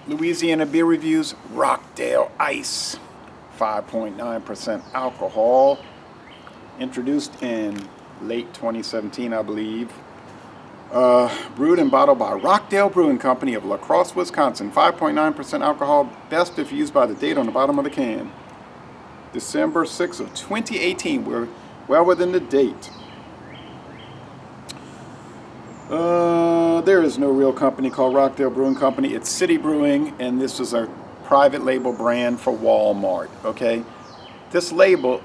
Louisiana beer reviews, Rockdale Ice, 5.9% alcohol, introduced in late 2017, I believe. Brewed and bottled by Rockdale Brewing Company of La Crosse, Wisconsin. 5.9% alcohol, best if used by the date on the bottom of the can. December 6th of 2018, we're well within the date. There is no real company called Rockdale Brewing Company. It's City Brewing, and this is a private label brand for Walmart, okay? This label,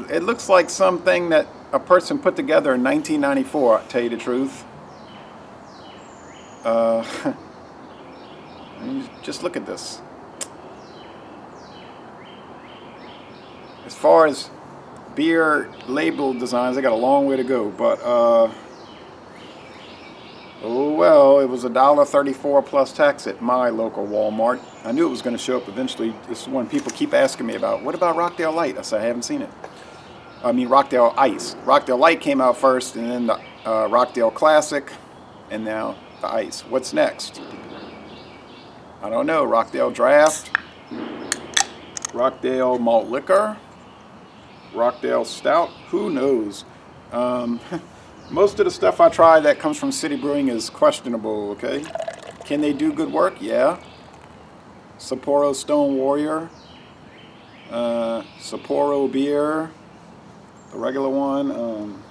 it looks like something that a person put together in 1994, to tell you the truth. Just look at this. As far as beer label designs, I got a long way to go, but oh well, it was $1.34 plus tax at my local Walmart. I knew it was going to show up eventually. This is one people keep asking me about. What about Rockdale Light? I said, I haven't seen it. I mean, Rockdale Ice. Rockdale Light came out first, and then the Rockdale Classic, and now the Ice. What's next? I don't know. Rockdale Draft, Rockdale Malt Liquor, Rockdale Stout. Who knows? Most of the stuff I try that comes from City Brewing is questionable, okay? Can they do good work? Yeah. Sapporo Stone Warrior, Sapporo Beer, the regular one,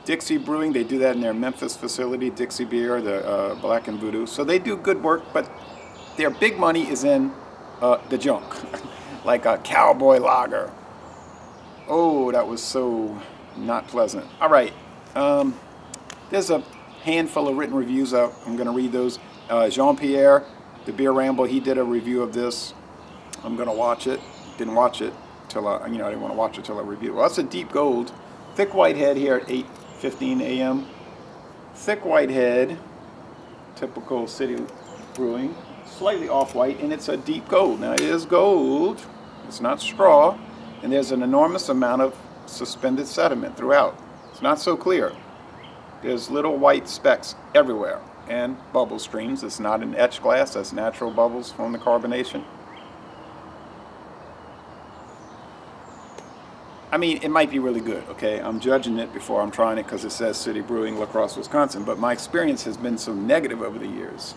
Dixie Brewing, they do that in their Memphis facility, Dixie Beer, the Black and Voodoo. So they do good work, but their big money is in the junk, like a Cowboy Lager. Oh, that was so not pleasant. All right, there's a handful of written reviews out. I'm going to read those. Jean-Pierre, the Beer Ramble, he did a review of this. I'm going to watch it. Didn't watch it till I didn't want to watch it till I review. Well, that's a deep gold, thick white head here at 8:15 a.m. Thick white head, typical City Brewing, slightly off white, and it's a deep gold. Now it is gold. It's not straw. And there's an enormous amount of suspended sediment throughout. It's not so clear. There's little white specks everywhere and bubble streams. It's not an etched glass. That's natural bubbles from the carbonation. I mean, it might be really good, okay? I'm judging it before I'm trying it because it says City Brewing, La Crosse, Wisconsin. But my experience has been so negative over the years.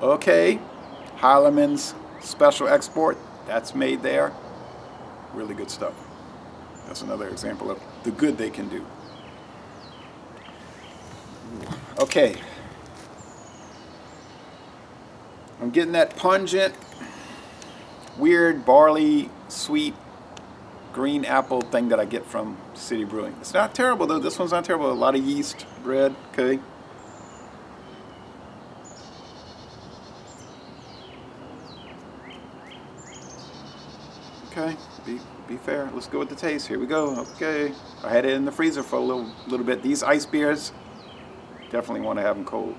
Okay, Heileman's Special Export. That's made there. Really good stuff. That's another example of the good they can do. Okay. I'm getting that pungent, weird, barley, sweet, green apple thing that I get from City Brewing. It's not terrible though. This one's not terrible. A lot of yeast, bread, okay. Okay, be fair. Let's go with the taste. Here we go. Okay, I had it in the freezer for a little bit. These ice beers, definitely want to have them cold.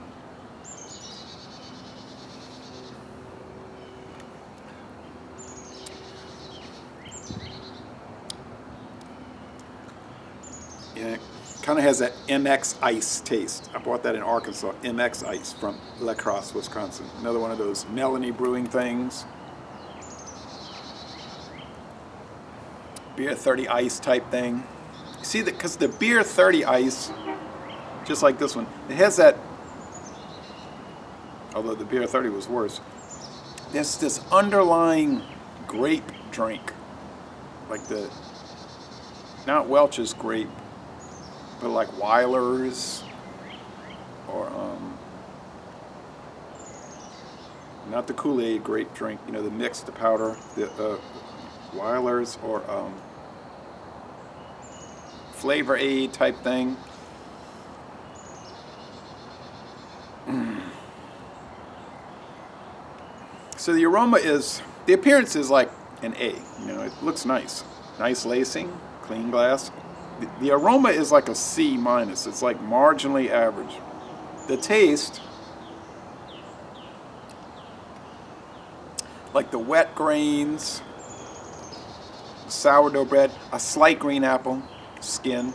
Yeah, kind of has that MX Ice taste. I bought that in Arkansas. MX Ice from La Crosse, Wisconsin. Another one of those Melanie Brewing things. Beer 30 Ice type thing. See that because the Beer 30 Ice, just like this one, it has that, although the Beer 30 was worse, there's this underlying grape drink, like the, not Welch's grape, but like Weiler's, or not the Kool-Aid grape drink, you know, the mix, the powder, the Weiler's, or Flavor Aid type thing. So the aroma is, the appearance is like an A, you know, it looks nice. Nice lacing, clean glass. The aroma is like a C minus, it's like marginally average. The taste, like the wet grains, sourdough bread, a slight green apple, skin,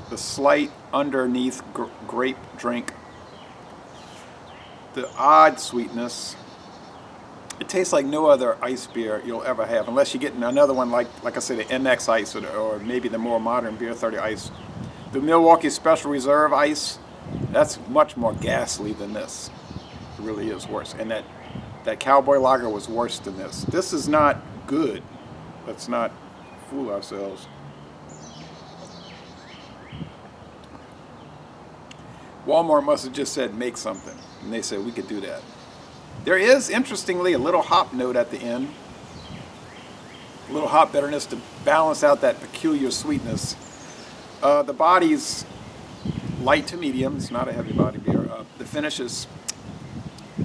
the slight underneath grape drink, the odd sweetness. It tastes like no other ice beer you'll ever have, unless you get another one like I said, the MX Ice, or maybe the more modern Beer 30 Ice. The Milwaukee Special Reserve Ice, that's much more ghastly than this. It really is worse. And that Cowboy Lager was worse than this. This is not good. Let's not fool ourselves. Walmart must have just said make something, and they said we could do that. There is, interestingly, a little hop note at the end. A little hop bitterness to balance out that peculiar sweetness. The body's light to medium. It's not a heavy body beer. The finish is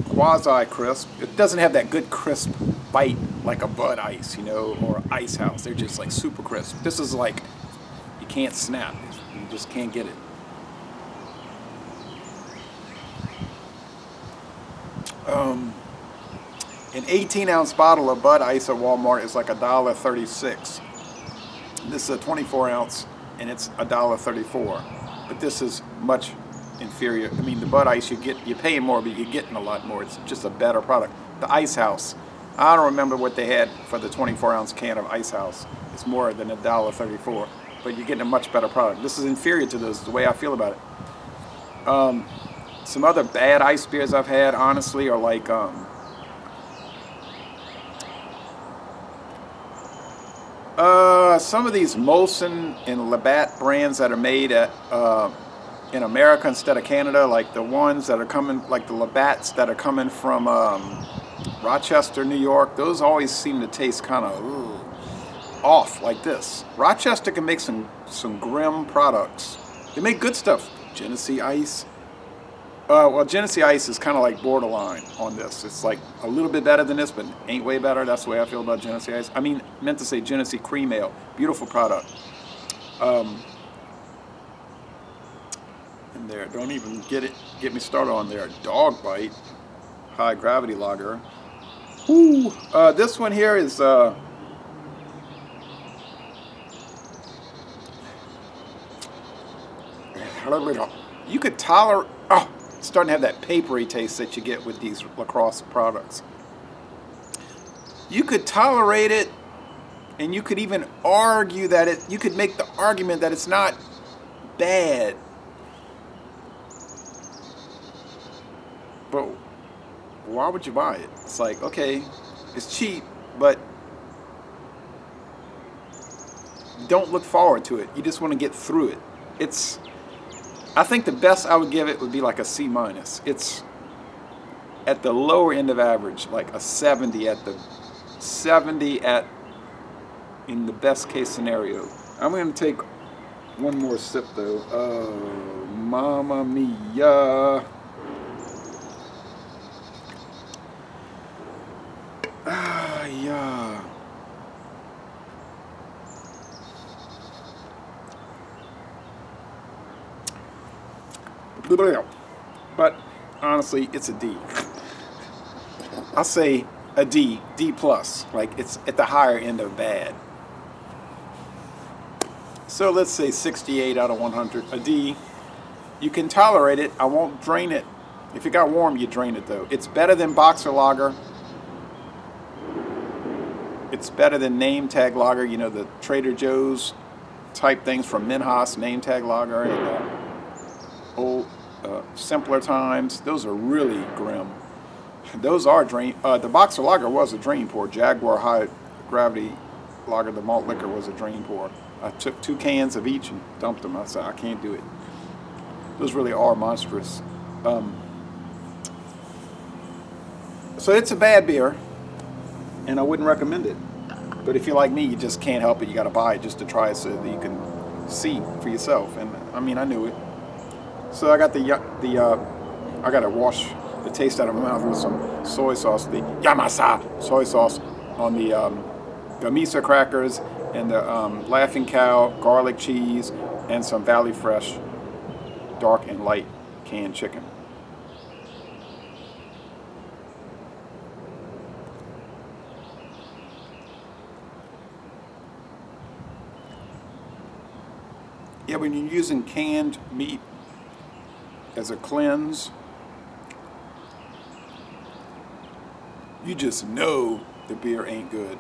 quasi-crisp. It doesn't have that good crisp bite like a Bud Ice, you know, or Ice House. They're just like super crisp. This is like, you can't snap. You just can't get it. An 18-ounce bottle of Bud Ice at Walmart is like $1.36. This is a 24-ounce, and it's $1.34. But this is much inferior. I mean, the Bud Ice, you're paying more, but you're getting a lot more. It's just a better product. The Ice House, I don't remember what they had for the 24-ounce can of Ice House. It's more than $1.34, but you're getting a much better product. This is inferior to those, the way I feel about it. Some other bad ice beers I've had, honestly, are like some of these Molson and Labatt brands that are made at in America instead of Canada, like the ones that are coming, like the Labatts that are coming from Rochester, New York. Those always seem to taste kind of off like this. Rochester can make some grim products. They make good stuff. Genesee Ice. Well, Genesee Ice is kind of like borderline on this. It's like a little bit better than this, but ain't way better. That's the way I feel about Genesee Ice. I mean, meant to say Genesee Cream Ale. Beautiful product. And there, don't even get me started on there. Dog Bite, High Gravity Lager. Ooh, this one here is you could tolerate. Oh, it's starting to have that papery taste that you get with these lacrosse products. You could tolerate it, and you could even argue that you could make the argument that it's not bad. But why would you buy it? It's like, okay, it's cheap, but don't look forward to it. You just want to get through it. I think the best I would give it would be like a C-. It's at the lower end of average, like a 70 in the best case scenario. I'm going to take one more sip though. Oh, mamma mia. Ah, yeah. But honestly, it's a D. I'll say a D, D+. Like, it's at the higher end of bad. So let's say 68 out of 100, a D. You can tolerate it. I won't drain it. If it got warm, you drain it though. It's better than Boxer Lager. It's better than Name Tag Lager, you know, the Trader Joe's type things from Minhas, Name Tag Lager, and old simpler times. Those are really grim. Those are drain. The Boxer Lager was a drain pour. Jaguar High Gravity Lager, the malt liquor, was a drain pour. I took 2 cans of each and dumped them. I said, I can't do it. Those really are monstrous. So it's a bad beer, and I wouldn't recommend it. But if you're like me, you just can't help it. You got to buy it just to try it so that you can see for yourself. And I mean, I knew it. So I got I got to wash the taste out of my mouth with some soy sauce, the Yamasa soy sauce on the miso crackers and the Laughing Cow garlic cheese and some Valley Fresh dark and light canned chicken. Yeah, when you're using canned meat as a cleanse, you just know the beer ain't good.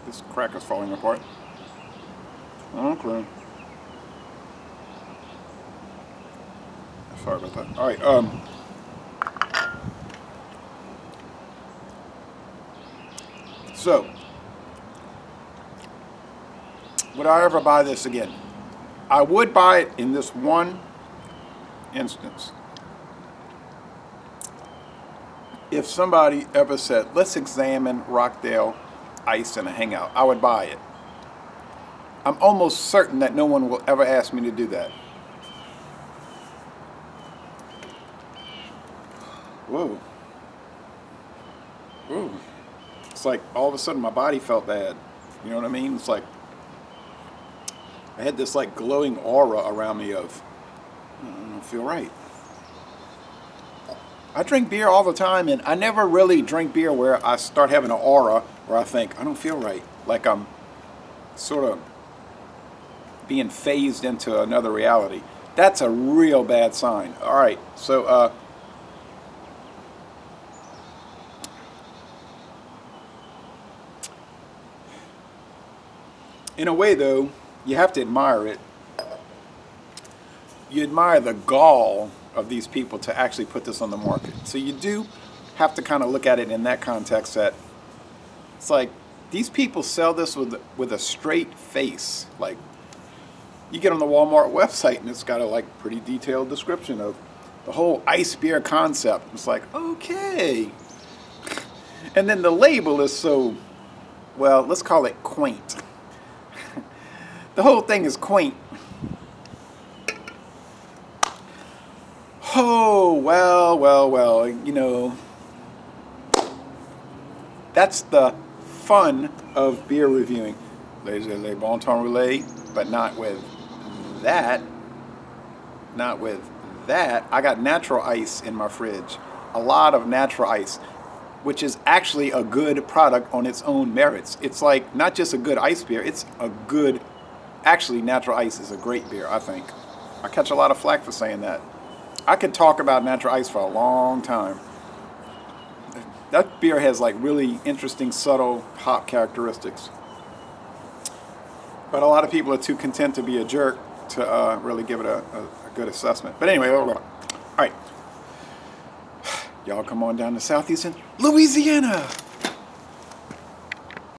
This cracker's falling apart. Okay. Sorry about that. All right. So, would I ever buy this again? I would buy it in this one instance. If somebody ever said, let's examine Rockdale Ice in a hangout, I would buy it. I'm almost certain that no one will ever ask me to do that. Whoa. Ooh. It's like all of a sudden my body felt bad. You know what I mean? It's like I had this like glowing aura around me of, I don't feel right. I drink beer all the time, and I never really drink beer where I start having an aura where I think, I don't feel right. Like I'm sort of being phased into another reality. That's a real bad sign. All right, so in a way, though, you have to admire it. You admire the gall of these people to actually put this on the market. So you do have to kind of look at it in that context, that it's like these people sell this with a straight face. Like you get on the Walmart website and it's got a like pretty detailed description of the whole ice beer concept. It's like, okay. And then the label is so, well, let's call it quaint. The whole thing is quaint. Oh, well, you know, that's the fun of beer reviewing. Le bon temps roulé, but not with that. Not with that. I got natural ice in my fridge. A lot of natural ice, which is actually a good product on its own merits. It's like not just a good ice beer, it's a good, actually natural ice is a great beer, I think. I catch a lot of flack for saying that. I could talk about natural ice for a long time. That beer has like really interesting, subtle hop characteristics. But a lot of people are too content to be a jerk to really give it a good assessment. But anyway, all right. Y'all come on down to southeastern Louisiana.